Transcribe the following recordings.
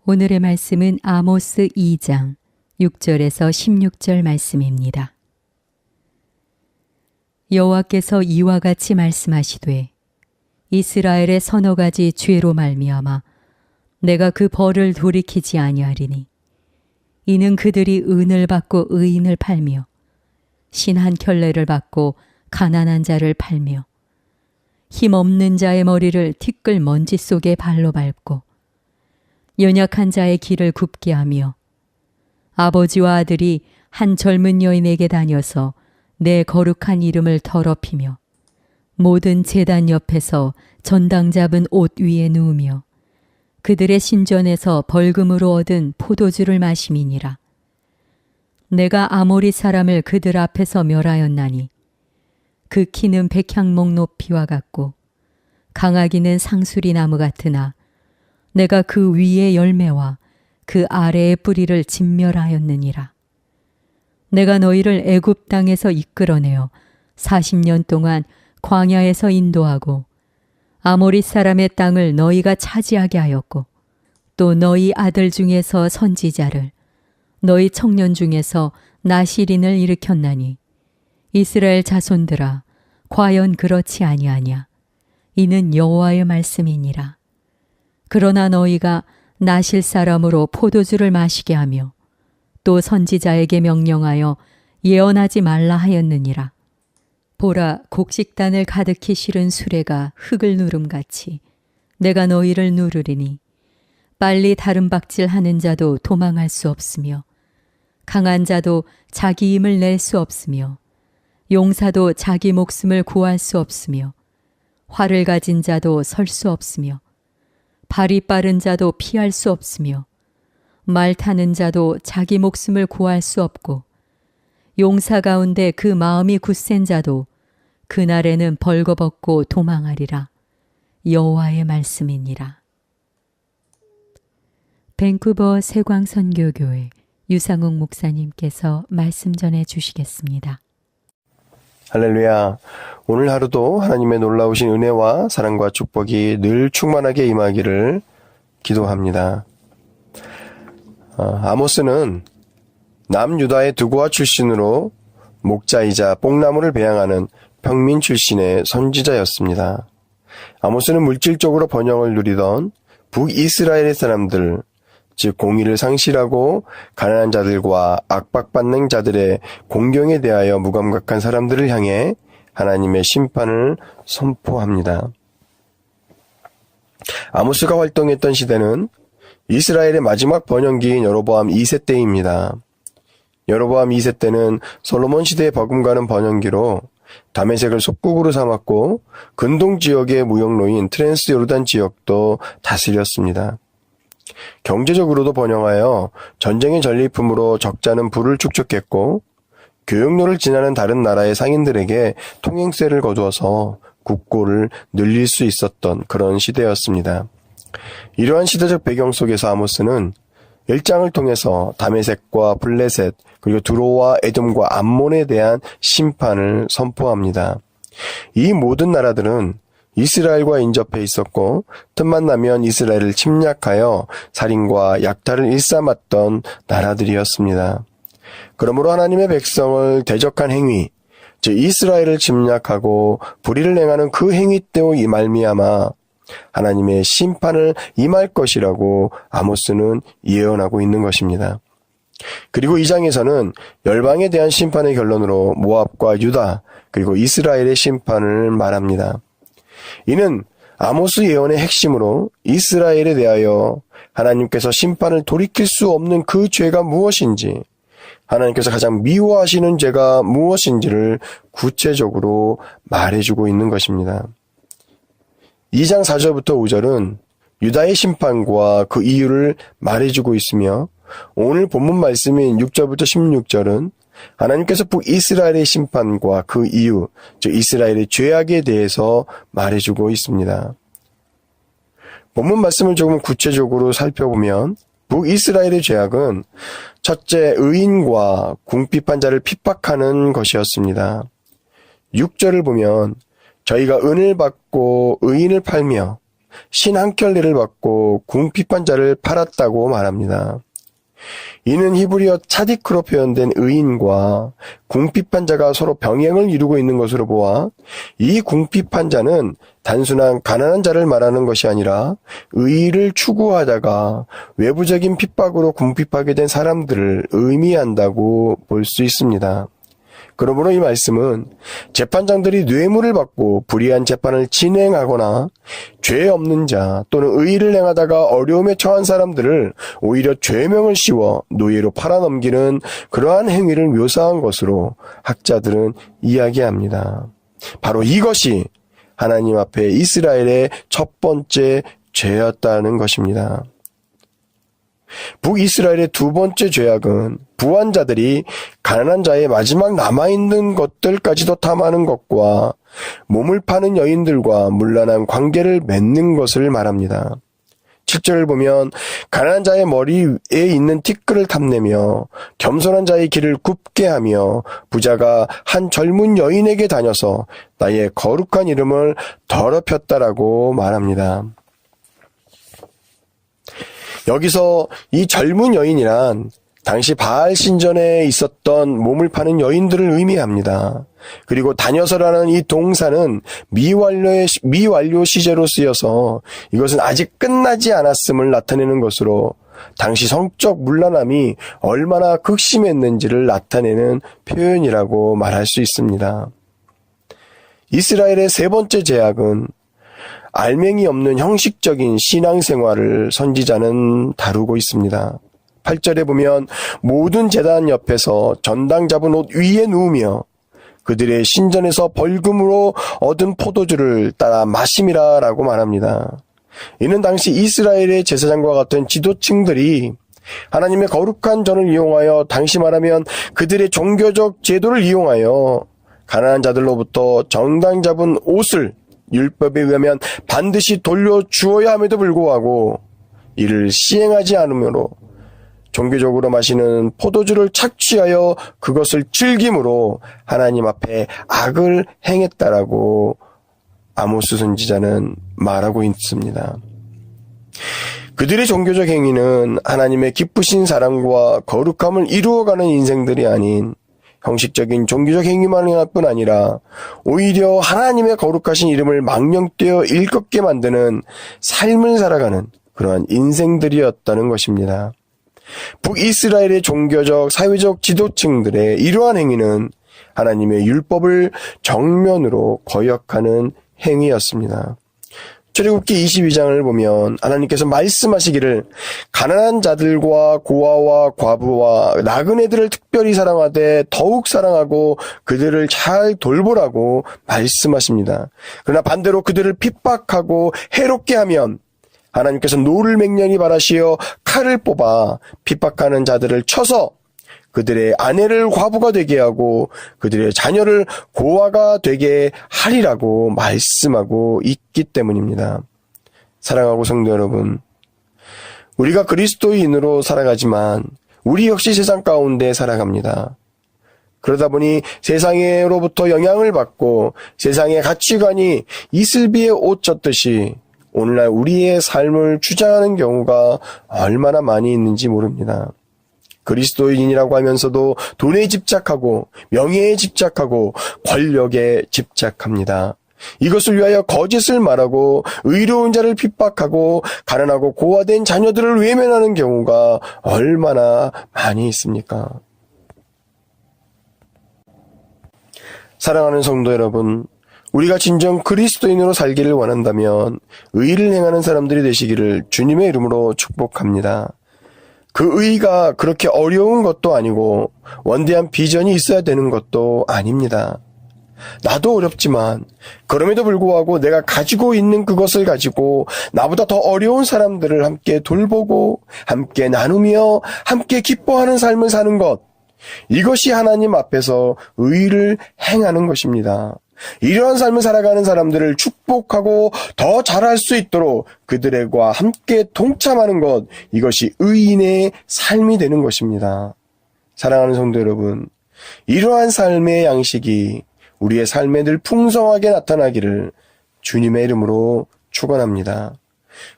오늘의 말씀은 아모스 2장 6절에서 16절 말씀입니다. 여호와께서 이와 같이 말씀하시되 이스라엘의 서너 가지 죄로 말미암아 내가 그 벌을 돌이키지 아니하리니 이는 그들이 은을 받고 의인을 팔며 신 한 켤레를 받고 가난한 자를 팔며 힘없는 자의 머리를 티끌 먼지 속에 발로 밟고 연약한 자의 길을 굽게 하며 아버지와 아들이 한 젊은 여인에게 다녀서 내 거룩한 이름을 더럽히며 모든 제단 옆에서 전당 잡은 옷 위에 누우며 그들의 신전에서 벌금으로 얻은 포도주를 마심이니라. 내가 아모리 사람을 그들 앞에서 멸하였나니 그 키는 백향목 높이와 같고 강하기는 상수리 나무 같으나 내가 그 위의 열매와 그 아래의 뿌리를 진멸하였느니라. 내가 너희를 애굽 땅에서 이끌어내어 40년 동안 광야에서 인도하고 아모리 사람의 땅을 너희가 차지하게 하였고 또 너희 아들 중에서 선지자를 너희 청년 중에서 나시린을 일으켰나니 이스라엘 자손들아 과연 그렇지 아니하냐. 이는 여호와의 말씀이니라. 그러나 너희가 나실 사람으로 포도주를 마시게 하며 또 선지자에게 명령하여 예언하지 말라 하였느니라. 보라, 곡식단을 가득히 실은 수레가 흙을 누름같이 내가 너희를 누르리니 빨리 다른 박질하는 자도 도망할 수 없으며 강한 자도 자기 힘을 낼 수 없으며 용사도 자기 목숨을 구할 수 없으며 활을 가진 자도 설 수 없으며 발이 빠른 자도 피할 수 없으며 말 타는 자도 자기 목숨을 구할 수 없고 용사 가운데 그 마음이 굳센 자도 그날에는 벌거벗고 도망하리라. 여호와의 말씀이니라. 밴쿠버 세광선교교회 유상욱 목사님께서 말씀 전해 주시겠습니다. 할렐루야. 오늘 하루도 하나님의 놀라우신 은혜와 사랑과 축복이 늘 충만하게 임하기를 기도합니다. 아모스는 남유다의 두고아 출신으로 목자이자 뽕나무를 배양하는 평민 출신의 선지자였습니다. 아모스는 물질적으로 번영을 누리던 북이스라엘의 사람들, 즉 공의를 상실하고 가난한 자들과 압박받는 자들의 공경에 대하여 무감각한 사람들을 향해 하나님의 심판을 선포합니다. 아모스가 활동했던 시대는 이스라엘의 마지막 번영기인 여로보암 2세 때입니다. 여로보암 2세 때는 솔로몬 시대에 버금가는 번영기로 다메섹을 속국으로 삼았고 근동 지역의 무역로인 트랜스 요르단 지역도 다스렸습니다. 경제적으로도 번영하여 전쟁의 전리품으로 적잖은 부를 축적했고 교역로를 지나는 다른 나라의 상인들에게 통행세를 거두어서 국고를 늘릴 수 있었던 그런 시대였습니다. 이러한 시대적 배경 속에서 아모스는 1장을 통해서 다메섹과 블레셋 그리고 두로와 에돔과 암몬에 대한 심판을 선포합니다. 이 모든 나라들은 이스라엘과 인접해 있었고 틈만 나면 이스라엘을 침략하여 살인과 약탈을 일삼았던 나라들이었습니다. 그러므로 하나님의 백성을 대적한 행위, 즉 이스라엘을 침략하고 불의를 행하는 그 행위 때문에 말미암아 하나님의 심판을 임할 것이라고 아모스는 예언하고 있는 것입니다. 그리고 2장에서는 열방에 대한 심판의 결론으로 모압과 유다 그리고 이스라엘의 심판을 말합니다. 이는 아모스 예언의 핵심으로 이스라엘에 대하여 하나님께서 심판을 돌이킬 수 없는 그 죄가 무엇인지, 하나님께서 가장 미워하시는 죄가 무엇인지를 구체적으로 말해주고 있는 것입니다. 2장 4절부터 5절은 유다의 심판과 그 이유를 말해주고 있으며 오늘 본문 말씀인 6절부터 16절은 하나님께서 북이스라엘의 심판과 그 이유, 즉 이스라엘의 죄악에 대해서 말해주고 있습니다. 본문 말씀을 조금 구체적으로 살펴보면 북이스라엘의 죄악은 첫째, 의인과 궁핍한 자를 핍박하는 것이었습니다. 6절을 보면 저희가 은을 받고 의인을 팔며 신 한 켤레를 받고 궁핍한 자를 팔았다고 말합니다. 이는 히브리어 차디크로 표현된 의인과 궁핍한 자가 서로 병행을 이루고 있는 것으로 보아 이 궁핍한 자는 단순한 가난한 자를 말하는 것이 아니라 의의를 추구하다가 외부적인 핍박으로 궁핍하게 된 사람들을 의미한다고 볼 수 있습니다. 그러므로 이 말씀은 재판장들이 뇌물을 받고 불의한 재판을 진행하거나 죄 없는 자 또는 의의를 행하다가 어려움에 처한 사람들을 오히려 죄명을 씌워 노예로 팔아넘기는 그러한 행위를 묘사한 것으로 학자들은 이야기합니다. 바로 이것이 하나님 앞에 이스라엘의 첫 번째 죄였다는 것입니다. 북이스라엘의 두 번째 죄악은 부한 자들이 가난한 자의 마지막 남아있는 것들까지도 탐하는 것과 몸을 파는 여인들과 문란한 관계를 맺는 것을 말합니다. 7절을 보면 가난한 자의 머리에 있는 티끌을 탐내며 겸손한 자의 길을 굽게 하며 부자가 한 젊은 여인에게 다녀서 나의 거룩한 이름을 더럽혔다라고 말합니다. 여기서 이 젊은 여인이란 당시 바알 신전에 있었던 몸을 파는 여인들을 의미합니다. 그리고 다녀서라는 이 동사는 미완료 시제로 쓰여서 이것은 아직 끝나지 않았음을 나타내는 것으로 당시 성적 문란함이 얼마나 극심했는지를 나타내는 표현이라고 말할 수 있습니다. 이스라엘의 세 번째 죄악은 알맹이 없는 형식적인 신앙생활을 선지자는 다루고 있습니다. 8절에 보면 모든 제단 옆에서 전당 잡은 옷 위에 누우며 그들의 신전에서 벌금으로 얻은 포도주를 따라 마심이라 라고 말합니다. 이는 당시 이스라엘의 제사장과 같은 지도층들이 하나님의 거룩한 전을 이용하여 당시 말하면 그들의 종교적 제도를 이용하여 가난한 자들로부터 정당 잡은 옷을 율법에 의하면 반드시 돌려주어야 함에도 불구하고 이를 시행하지 않으므로 종교적으로 마시는 포도주를 착취하여 그것을 즐김으로 하나님 앞에 악을 행했다라고 아모스 선지자는 말하고 있습니다. 그들의 종교적 행위는 하나님의 기쁘신 사랑과 거룩함을 이루어가는 인생들이 아닌 형식적인 종교적 행위만 행할 뿐 아니라 오히려 하나님의 거룩하신 이름을 망령되어 일컫게 만드는 삶을 살아가는 그러한 인생들이었다는 것입니다. 북이스라엘의 종교적, 사회적 지도층들의 이러한 행위는 하나님의 율법을 정면으로 거역하는 행위였습니다. 출애굽기 22장을 보면 하나님께서 말씀하시기를 가난한 자들과 고아와 과부와 나그네들을 특별히 사랑하되 더욱 사랑하고 그들을 잘 돌보라고 말씀하십니다. 그러나 반대로 그들을 핍박하고 해롭게 하면 하나님께서 노를 맹렬히 바라시어 칼을 뽑아 핍박하는 자들을 쳐서 그들의 아내를 과부가 되게 하고 그들의 자녀를 고아가 되게 하리라고 말씀하고 있기 때문입니다. 사랑하고 성도 여러분, 우리가 그리스도인으로 살아가지만 우리 역시 세상 가운데 살아갑니다. 그러다 보니 세상으로부터 영향을 받고 세상의 가치관이 이슬비에 옷 젖듯이 오늘날 우리의 삶을 주장하는 경우가 얼마나 많이 있는지 모릅니다. 그리스도인이라고 하면서도 돈에 집착하고 명예에 집착하고 권력에 집착합니다. 이것을 위하여 거짓을 말하고 의로운 자를 핍박하고 가난하고 고아된 자녀들을 외면하는 경우가 얼마나 많이 있습니까? 사랑하는 성도 여러분, 우리가 진정 그리스도인으로 살기를 원한다면 의를 행하는 사람들이 되시기를 주님의 이름으로 축복합니다. 그 의가 그렇게 어려운 것도 아니고 원대한 비전이 있어야 되는 것도 아닙니다. 나도 어렵지만 그럼에도 불구하고 내가 가지고 있는 그것을 가지고 나보다 더 어려운 사람들을 함께 돌보고 함께 나누며 함께 기뻐하는 삶을 사는 것, 이것이 하나님 앞에서 의를 행하는 것입니다. 이러한 삶을 살아가는 사람들을 축복하고 더 잘할 수 있도록 그들과 함께 동참하는 것, 이것이 의인의 삶이 되는 것입니다. 사랑하는 성도 여러분, 이러한 삶의 양식이 우리의 삶에 늘 풍성하게 나타나기를 주님의 이름으로 축원합니다.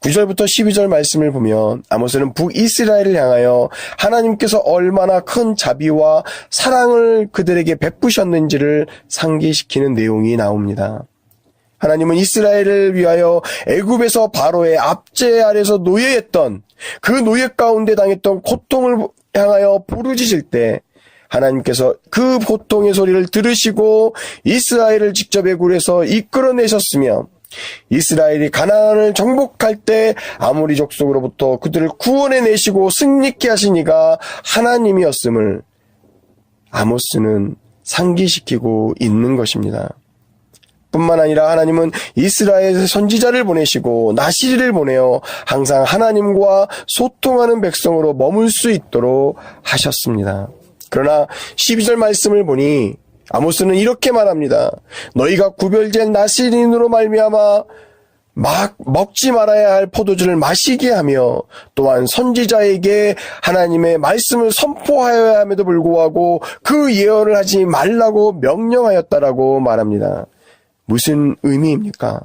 9절부터 12절 말씀을 보면 아모스는 북이스라엘을 향하여 하나님께서 얼마나 큰 자비와 사랑을 그들에게 베푸셨는지를 상기시키는 내용이 나옵니다. 하나님은 이스라엘을 위하여 애굽에서 바로의 압제 아래서 노예했던 그 노예 가운데 당했던 고통을 향하여 부르짖을 때 하나님께서 그 고통의 소리를 들으시고 이스라엘을 직접 애굽에서 이끌어내셨으며 이스라엘이 가나안을 정복할 때 아모리 족속으로부터 그들을 구원해내시고 승리케 하신 이가 하나님이었음을 아모스는 상기시키고 있는 것입니다. 뿐만 아니라 하나님은 이스라엘의 선지자를 보내시고 나시리를 보내어 항상 하나님과 소통하는 백성으로 머물 수 있도록 하셨습니다. 그러나 12절 말씀을 보니 아모스는 이렇게 말합니다. 너희가 구별된 나시린으로 말미암아 먹지 말아야 할 포도주를 마시게 하며 또한 선지자에게 하나님의 말씀을 선포하여야 함에도 불구하고 그 예언을 하지 말라고 명령하였다라고 말합니다. 무슨 의미입니까?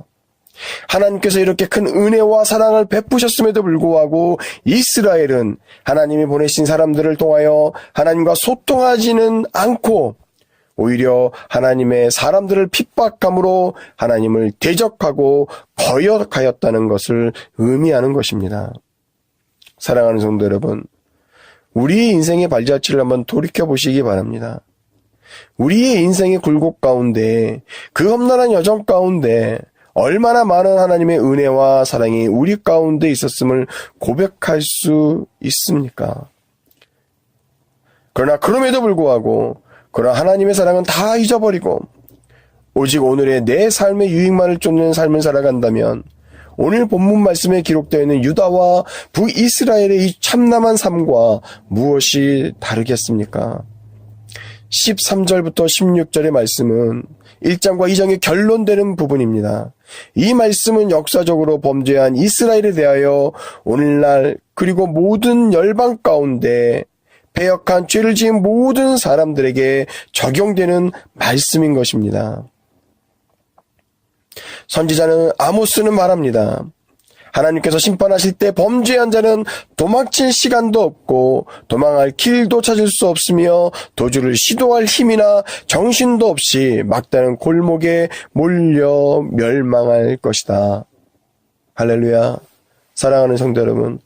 하나님께서 이렇게 큰 은혜와 사랑을 베푸셨음에도 불구하고 이스라엘은 하나님이 보내신 사람들을 통하여 하나님과 소통하지는 않고 오히려 하나님의 사람들을 핍박함으로 하나님을 대적하고 거역하였다는 것을 의미하는 것입니다. 사랑하는 성도 여러분, 우리의 인생의 발자취를 한번 돌이켜보시기 바랍니다. 우리의 인생의 굴곡 가운데 그 험난한 여정 가운데 얼마나 많은 하나님의 은혜와 사랑이 우리 가운데 있었음을 고백할 수 있습니까? 그러나 그럼에도 불구하고 그러나 하나님의 사랑은 다 잊어버리고 오직 오늘의 내 삶의 유익만을 쫓는 삶을 살아간다면 오늘 본문 말씀에 기록되어 있는 유다와 북이스라엘의 이 참남한 삶과 무엇이 다르겠습니까? 13절부터 16절의 말씀은 1장과 2장의 결론되는 부분입니다. 이 말씀은 역사적으로 범죄한 이스라엘에 대하여 오늘날 그리고 모든 열방 가운데 패역한 죄를 지은 모든 사람들에게 적용되는 말씀인 것입니다. 선지자는 아모스는 말합니다. 하나님께서 심판하실 때 범죄한 자는 도망칠 시간도 없고 도망할 길도 찾을 수 없으며 도주를 시도할 힘이나 정신도 없이 막다른 골목에 몰려 멸망할 것이다. 할렐루야. 사랑하는 성도 여러분,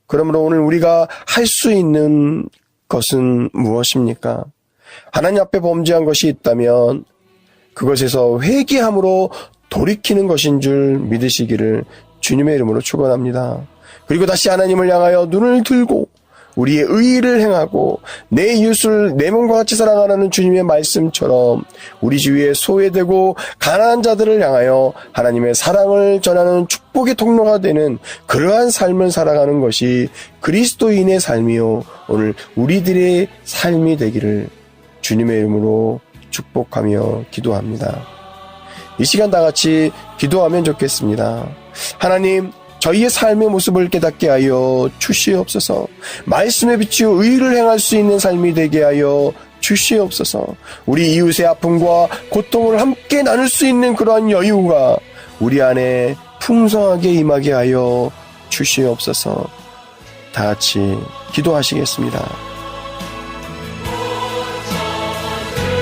그러므로 오늘 우리가 할 수 있는 것은 무엇입니까? 하나님 앞에 범죄한 것이 있다면 그것에서 회개함으로 돌이키는 것인 줄 믿으시기를 주님의 이름으로 축원합니다. 그리고 다시 하나님을 향하여 눈을 들고 우리의 의의를 행하고 내 이웃을 내 몸과 같이 사랑하라는 주님의 말씀처럼 우리 주위에 소외되고 가난한 자들을 향하여 하나님의 사랑을 전하는 축복의 통로가 되는 그러한 삶을 살아가는 것이 그리스도인의 삶이요 오늘 우리들의 삶이 되기를 주님의 이름으로 축복하며 기도합니다. 이 시간 다 같이 기도하면 좋겠습니다. 하나님, 저희의 삶의 모습을 깨닫게 하여 주시옵소서. 말씀에 비추어 의를 행할 수 있는 삶이 되게 하여 주시옵소서. 우리 이웃의 아픔과 고통을 함께 나눌 수 있는 그러한 여유가 우리 안에 풍성하게 임하게 하여 주시옵소서. 다 같이 기도하시겠습니다.